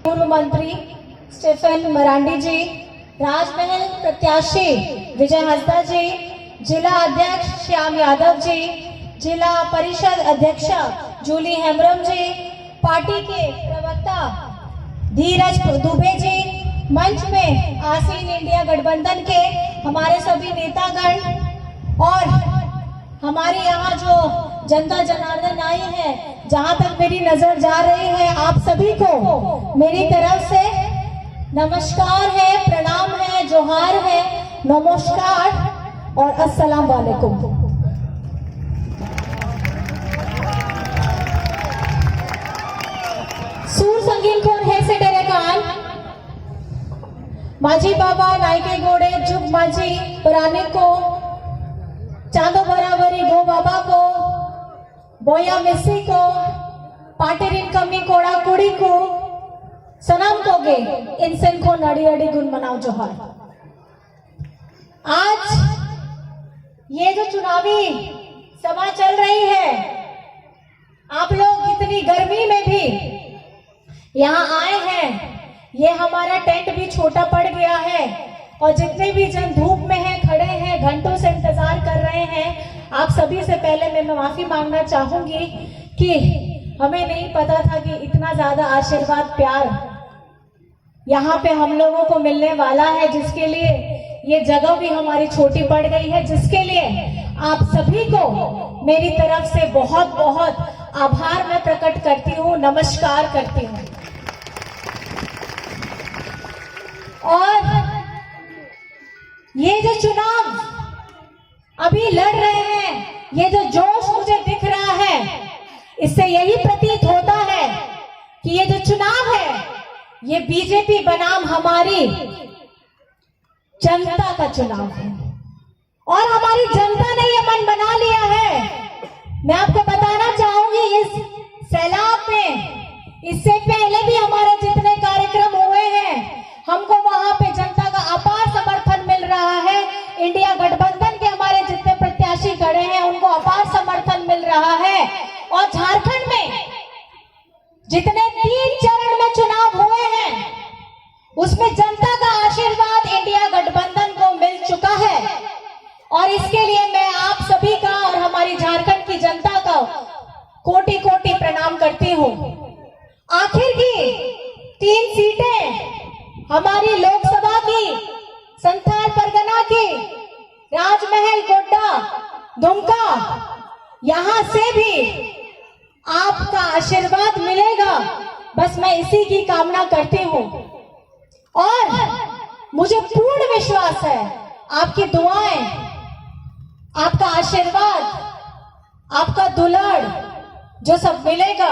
पूर्व मंत्री स्टीफन मरांडी जी, राजमहल प्रत्याशी विजय हंसदा जी, जिला अध्यक्ष श्याम यादव जी, जिला परिषद अध्यक्षा जूली हेम्ब्रम जी, पार्टी के प्रवक्ता धीरज दुबे जी, मंच में आसीन इंडिया गठबंधन के हमारे सभी नेतागण और हमारे यहाँ जो जनता जनार्दन आई है, जहाँ तक मेरी नजर जा रही है, आप सभी को मेरी तरफ से नमस्कार है, प्रणाम है, जोहार है, नमस्कार और अस्सलाम वालेकुम। सूर संगीन कोण हे से डेरे कान माझी बाबा नायके गोड़े जुग माझी पुराने को चांदो बराबरी गो बाबा को बोया मिस्सी को पाटेरिन कमी कोड़ा कुड़ी को सनम को गे इंसान को नड़ी अड़ी गुन मनाओ जोहार। आज ये जो चुनावी सभा चल रही है, आप लोग इतनी गर्मी में भी यहाँ आए हैं। ये हमारा टेंट भी छोटा पड़ गया है और जितने भी जन धूप में हैं, खड़े हैं, घंटों से इंतजार कर रहे हैं, आप सभी से पहले मैं माफी मांगना चाहूंगी कि हमें नहीं पता था कि इतना ज्यादा आशीर्वाद प्यार यहाँ पे हम लोगों को मिलने वाला है, जिसके लिए ये जगह भी हमारी छोटी पड़ गई है, जिसके लिए आप सभी को मेरी तरफ से बहुत बहुत आभार मैं प्रकट करती हूँ, नमस्कार करती हूँ। और ये जो चुनाव अभी लड़ रहे हैं, ये जो जोश मुझे दिख रहा है, इससे यही प्रतीत होता है कि ये जो चुनाव है, ये बीजेपी बनाम हमारी जनता का चुनाव है और हमारी जनता ने ये मन बना लिया है। मैं आपको बताना चाहूंगी, इस सैलाब में इससे पहले भी हमारे जितने कार्यक्रम हुए हैं, हमको वहां पे जनता का अपार समर्थन मिल रहा है। इंडिया गठबंधन के हमारे जितने प्रत्याशी खड़े हैं, उनको अपार समर्थन मिल रहा है। और झारखंड में जितने 3 चरण में चुनाव हुए हैं, उसमें जनता का आशीर्वाद इंडिया गठबंधन को मिल चुका है और इसके लिए मैं आप सभी का और हमारी झारखंड की जनता का कोटि कोटि प्रणाम करती हूँ। आखिर की 3 सीटें हमारी लोकसभा की, संथाल परगना की, राजमहल, गोड्डा, दुमका, यहां से भी आपका आशीर्वाद मिलेगा, बस मैं इसी की कामना करती हूं। और मुझे पूर्ण विश्वास है, आपकी दुआएं, आपका आशीर्वाद, आपका दुलार जो सब मिलेगा,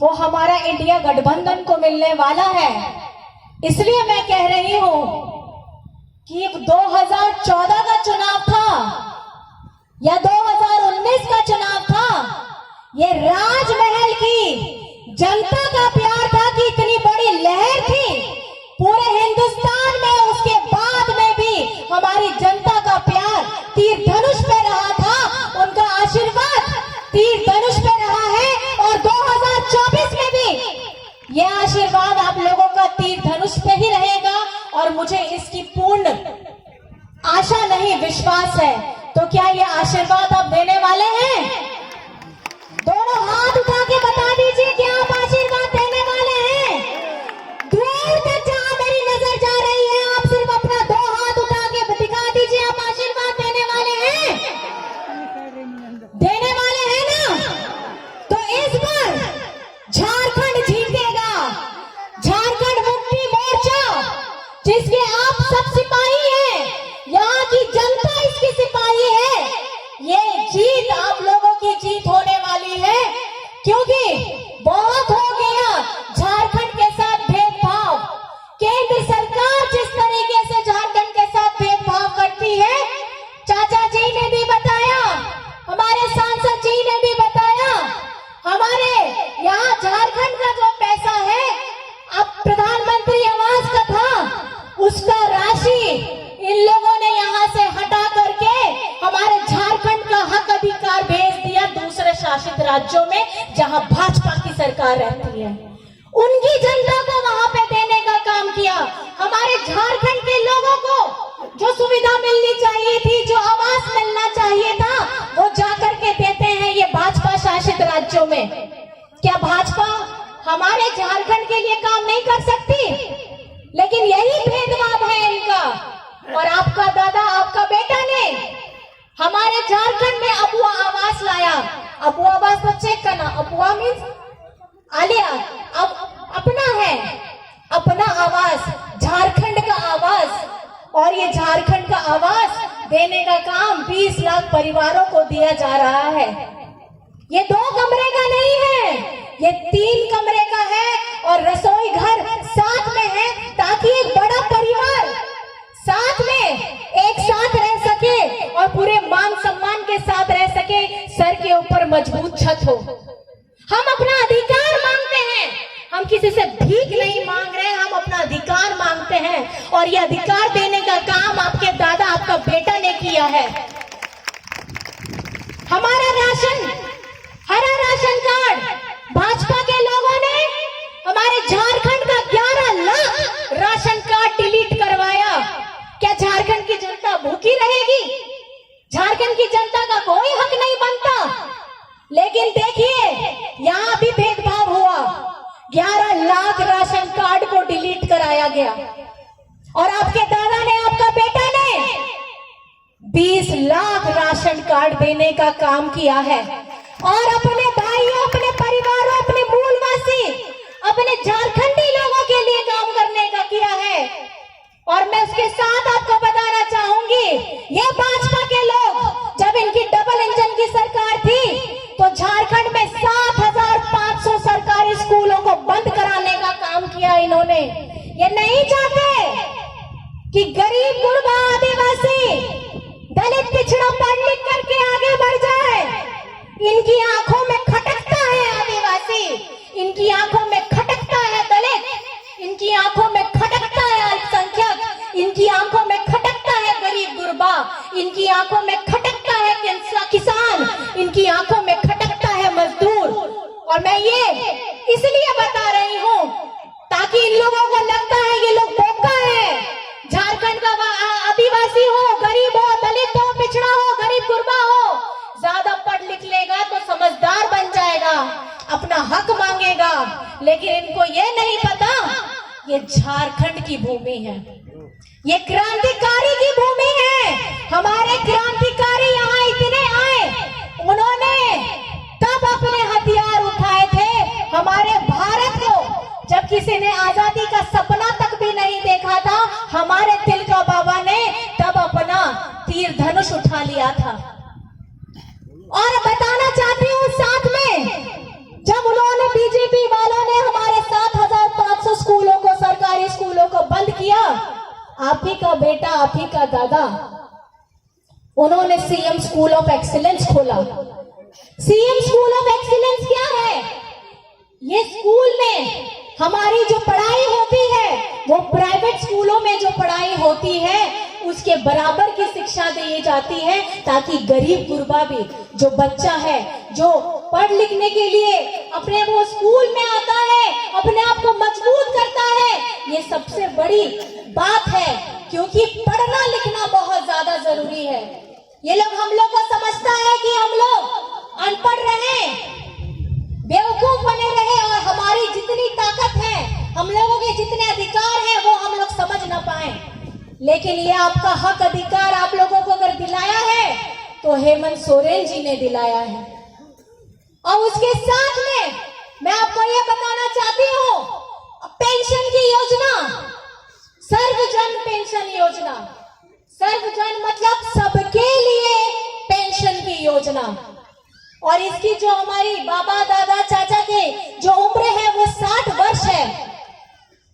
वो हमारा इंडिया गठबंधन को मिलने वाला है। इसलिए मैं कह रही हूं कि 2014 का चुनाव था या 2019 का चुनाव था, ये राजमहल की जनता का प्यार था कि इतनी बड़ी लहर थी पूरे हिंदुस्तान में, उसके बाद में भी हमारी जनता का प्यार तीर धनुष पे रहा था, उनका आशीर्वाद तीर धनुष पे रहा है और 2024 में भी यह आशीर्वाद आप लोगों का तीर धनुष पे ही रहेगा और मुझे इसकी पूर्ण आशा नहीं, विश्वास है। तो क्या ये आशीर्वाद आप देने वाले हैं? दोनों हाथ उठा के बता दीजिए कि आप आशीर्वाद देने वाले हैं। दूर तक जहां मेरी नजर जा रही है, आप सिर्फ अपना 2 हाथ उठा के दिखा दीजिए, आप आशीर्वाद देने वाले हैं। देने वाले हैं ना? तो इस बार झारखंड जीतेगा। झारखंड मुक्ति मोर्चा, जिसके आप सब सिपाही हैं, यहाँ की जनता इसकी सिपाही है, ये जीत आप लोगों की जीत होने वाली है। क्योंकि बहुत हो गया झारखंड के साथ भेदभाव। केंद्र सरकार जिस तरीके से झारखंड के साथ भेदभाव करती है, चाचा जी ने भी बताया, हमारे सांसद जी ने भी बताया, हमारे यहाँ झारखंड का जो पैसा है, अब प्रधानमंत्री आवास का था, उसका राशि इन लोगों ने यहाँ से हटा करके हमारे झारखंड का हक अधिकार भेज दिया दूसरे शासित राज्यों में, जहां भाजपा की सरकार रहती है। उनकी जनता को वहां सुविधा मिलनी चाहिए थी, जो आवास मिलना चाहिए था, वो जाकर के देते हैं ये भाजपा शासित राज्यों में। क्या भाजपा हमारे झारखंड के लिए काम नहीं कर सकती? लेकिन यही भेदभाव है इनका। और आपका दादा, आपका बेटा ने हमारे झारखंड में अपुआ आवास लाया। अपुआ आवास तो चेक करना, अपुआ मीन्स आलिया, अब अपना है, अपना आवास, झारखंड का आवास। और ये झारखंड का आवास देने का काम 20 लाख परिवारों को दिया जा रहा है। ये 2 कमरे का नहीं है, ये 3 कमरे का है और रसोई घर साथ में है, ताकि एक बड़ा परिवार साथ में एक साथ रह सके और पूरे मान सम्मान के साथ रह सके, सर के ऊपर मजबूत छत हो। हम अपना अधिकार मांगते हैं, हम किसी से भीख नहीं मांग रहे, हम अपना अधिकार मांगते हैं। और ये अधिकार देने का काम आपके दादा, आपका बेटा ने किया है। हमारा राशन, हरा राशन कार्ड भाजपा के लोगों ने हमारे झारखंड का 11 लाख राशन कार्ड डिलीट करवाया। क्या झारखंड की जनता भूखी रहेगी? झारखंड की जनता का कोई हक नहीं बनता। लेकिन देखिए, यहाँ भी भेदभाव हुआ। 11 लाख राशन कार्ड को डिलीट कराया गया और आपके दादा ने, आपका बेटा ने 20 लाख राशन कार्ड देने का काम किया है। और अपने भाइयों, अपने परिवारों, अपने मूलवासी, अपने झारखंडी लोगों के लिए काम करने का किया है। और मैं उसके साथ आपको बताना चाहूंगी, ये भाजपा के लोग, जब इनकी डबल इंजन की सरकार थी, तो झारखंड में 7,500 सरकारी स्कूलों को बंद कराने का काम किया इन्होंने। ये नहीं चाहते कि गरीब, गुरबा, आदिवासी, दलित, पिछड़ा पढ़ लिख करके आगे बढ़ जाए। इनकी आंखों में खटकता है आदिवासी, इनकी आंखों में खटकता है दलित, इनकी आंखों में खटकता है अल्पसंख्यक, इनकी आंखों में खटकता है गरीब गुरबा, इनकी आंखों में खटकता है किसान, इनकी आंखों में खटकता है मजदूर। और मैं ये इसलिए बता रही हूँ ताकि इन लोगों को लगता है ये लोग बोका है। झारखंड का आदिवासी हो, गरीब हो, दलित हो, पिछड़ा हो, गरीब गुरबा हो, ज्यादा पढ़ लिख लेगा तो समझदार बन जाएगा, अपना हक मांगेगा। लेकिन इनको ये नहीं पता, ये झारखंड की भूमि है, ये क्रांतिकारी की भूमि है। हमारे क्रांतिकारी यहाँ इतने आए, उन्होंने तब अपने हथियार उठाए थे हमारे भारत को, जब किसी ने आजादी का सपना तक भी नहीं देखा था। हमारे तिलका बाबा ने तब अपना तीर धनुष उठा लिया था। और बताना चाहती हूँ साथ में, जब उन्होंने, बीजेपी वालों ने हमारे 7,500 स्कूलों को, सरकारी स्कूलों को बंद किया, आप ही का बेटा, आप ही का दादा, उन्होंने सीएम स्कूल ऑफ एक्सीलेंस खोला। सीएम स्कूल ऑफ एक्सीलेंस क्या है? ये स्कूल में हमारी जो पढ़ाई होती है, वो प्राइवेट स्कूलों में जो पढ़ाई होती है उसके बराबर की शिक्षा दी जाती है, ताकि गरीब गुरबा भी, जो बच्चा है, जो पढ़ लिखने के लिए अपने वो स्कूल में आता है, अपने आप को मजबूत करता है। ये सबसे बड़ी बात है, क्योंकि पढ़ना लिखना बहुत ज्यादा जरूरी है। ये लोग, हम लोग को समझता है कि हम लोग अनपढ़ रहे, बेवकूफ बने रहे, और हमारी जितनी ताकत है, हम लोगों के जितने अधिकार हैं, वो हम लोग समझ ना पाए। लेकिन ये आपका हक, अधिकार आप लोगों को अगर दिलाया है तो हेमंत सोरेन जी ने दिलाया है। और उसके साथ में मैं आपको ये बताना चाहती हूँ, पेंशन की योजना, सर्वजन पेंशन योजना, सर्वजन मतलब सबके लिए पेंशन की योजना। और इसकी जो हमारी बाबा, दादा, चाचा के जो उम्र है वो 60 वर्ष है,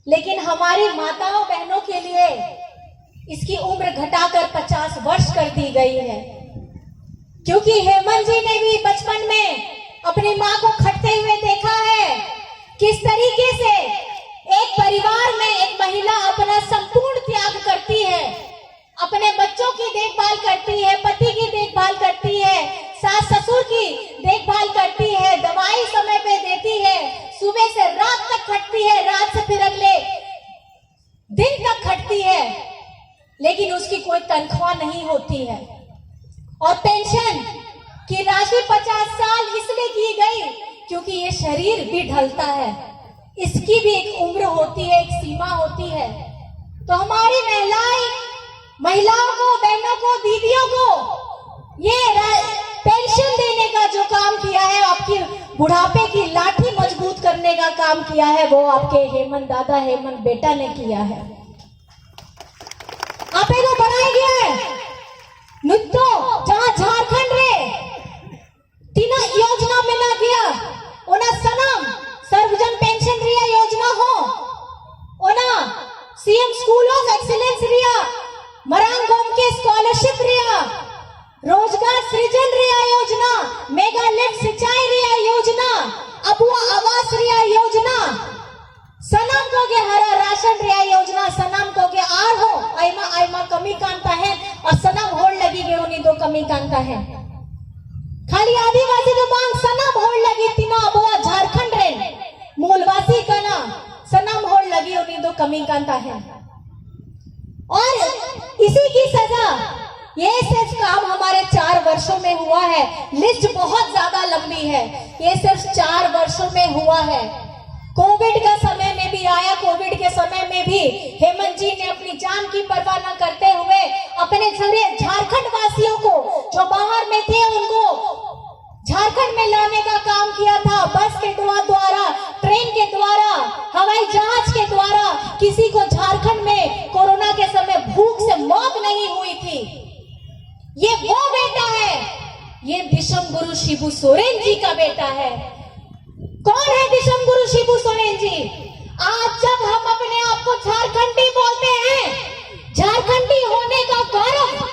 लेकिन हमारी माताओं बहनों के लिए इसकी उम्र घटाकर 50 वर्ष कर दी गई है। क्योंकि हेमंत जी ने भी बचपन में अपनी माँ को खटते हुए देखा है, किस तरीके से एक परिवार में एक महिला अपना संपूर्ण त्याग करती है, अपने बच्चों की देखभाल करती है, पति की देखभाल करती है, सास ससुर की देखभाल करती है, दवाई समय पे देती है, सुबह से रात तक खटती है, रात से फिर अगले दिन तक खटती है, लेकिन उसकी कोई तनख्वाह नहीं होती है। और पेंशन की राशि 50 साल इसलिए की गई क्योंकि ये शरीर भी ढलता है, इसकी भी एक उम्र होती है, एक सीमा होती है। तो हमारी महिलाओं को, बहनों को, दीदियों को ये पेंशन देने का जो काम किया है, आपकी बुढ़ापे की लाठी मजबूत करने का काम किया है, वो आपके हेमंत दादा, हेमंत बेटा ने किया है। आप को बनाया गया है नुत्तो जहां झारखंड रे तीना योजना में ना गया ओना सनम सर्वजन पेंशन रिया योजना हो, ओना सीएम स्कूल ऑफ एक्सीलेंस रिया, मरांग गोम के स्कॉलरशिप रिया, रोजगार सृजन रिया योजना, मेगा लिफ्ट सिंचाई रिया योजना, अबुआ आवास रिया योजना, सनम को के हरा राशन रिया योजना, सनम को के आर हो आइमा आइमा कमी कांता है और सनम होड़ लगी गए उन्हीं दो कमी कांता है। खाली आदिवासी तो बांग सनम होड़ लगी तीनों अबुआ झारखंड रे मूलवासी का ना सनम होड़ लगी उन्हीं दो कमी कांता है। और इसी की सजा ये सिर्फ काम हमारे 4 वर्षों में हुआ है, लिस्ट बहुत ज्यादा लंबी है, ये सिर्फ 4 वर्षों में हुआ है। कोविड का समय में भी आया, कोविड के समय में भी हेमंत जी ने अपनी जान की परवाह न करते हुए अपने झारखंड वासियों को जो बाहर में थे उनको झारखंड में लाने का काम किया था। बस के द्वारा, ट्रेन के द्वारा, हवाई जहाज के द्वारा किसी को झारखंड में कोरोना के समय भूख से मौत नहीं हुई थी। ये वो बेटा है, ये दिशम गुरु शिबू सोरेन जी का बेटा है। कौन है दिशम गुरु शिबू सोरेन जी? आज जब हम अपने आप को झारखंडी बोलते हैं, झारखंडी होने का गौरव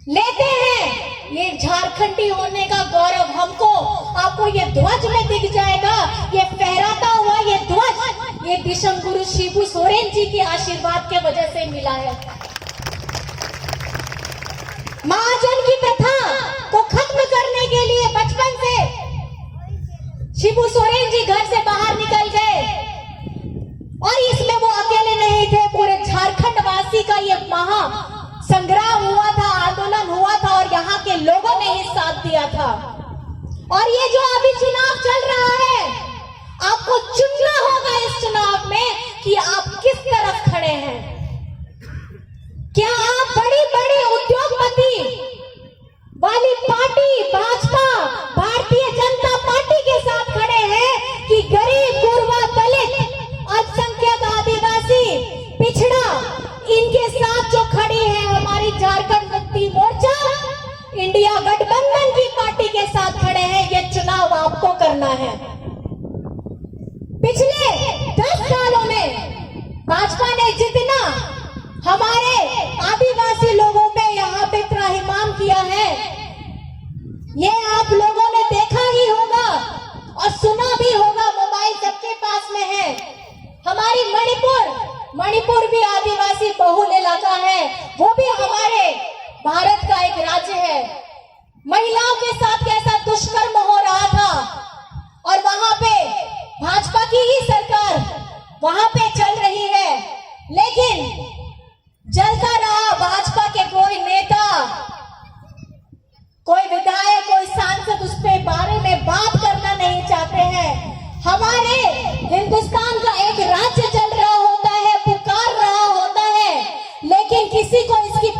लेते हैं, ये झारखंडी होने का गौरव हमको, आपको ये ध्वज में दिख जाएगा, ये फहराता हुआ ये ध्वज, ये दिशम गुरु शिबू सोरेन जी के आशीर्वाद के वजह से मिला है। महाजन की प्रथा को खत्म करने के लिए बचपन से शिबू सोरेन जी घर से बाहर निकल गए और इसमें वो अकेले नहीं थे, पूरे झारखंड वासी का ये महा संग्राम हुआ था, आंदोलन हुआ था और यहाँ के लोगों ने ही साथ दिया था। और ये जो अभी चुनाव चल रहा है, आपको चुनना होगा इस चुनाव में कि आप किस तरफ खड़े हैं। क्या आप बड़ी बड़ी उद्योगपति वाली पार्टी भाजपा, भारतीय जनता पार्टी के साथ खड़े हैं कि गरीब, गुरबा, दलित, अल्पसंख्यक, आदिवासी, पिछड़ा, इनके साथ जो खड़ी है हमारी झारखंड मुक्ति मोर्चा, इंडिया गठबंधन की पार्टी के साथ खड़े हैं। ये चुनाव आपको करना है। पिछले 10 सालों में भाजपा ने जितना हमारे आदिवासी लोगों पे यहाँ पे त्राहिमाम किया है, ये आप लोगों ने देखा ही होगा और सुना भी होगा, मोबाइल सबके पास में है। हमारी मणिपुर भी आदिवासी बहुल इलाका है, वो भी हमारे भारत का एक राज्य है। महिलाओं के साथ कैसा दुष्कर्म हो रहा था और वहां पे भाजपा की ही सरकार वहां पे चल रही है, लेकिन जलता रहा भाजपा के कोई नेता, कोई विधायक, कोई सांसद उस पे बारे में बात करना नहीं चाहते हैं। हमारे हिंदुस्तान का एक राज्य चल रहा होता है, पुकार रहा होता है, लेकिन किसी को इसकी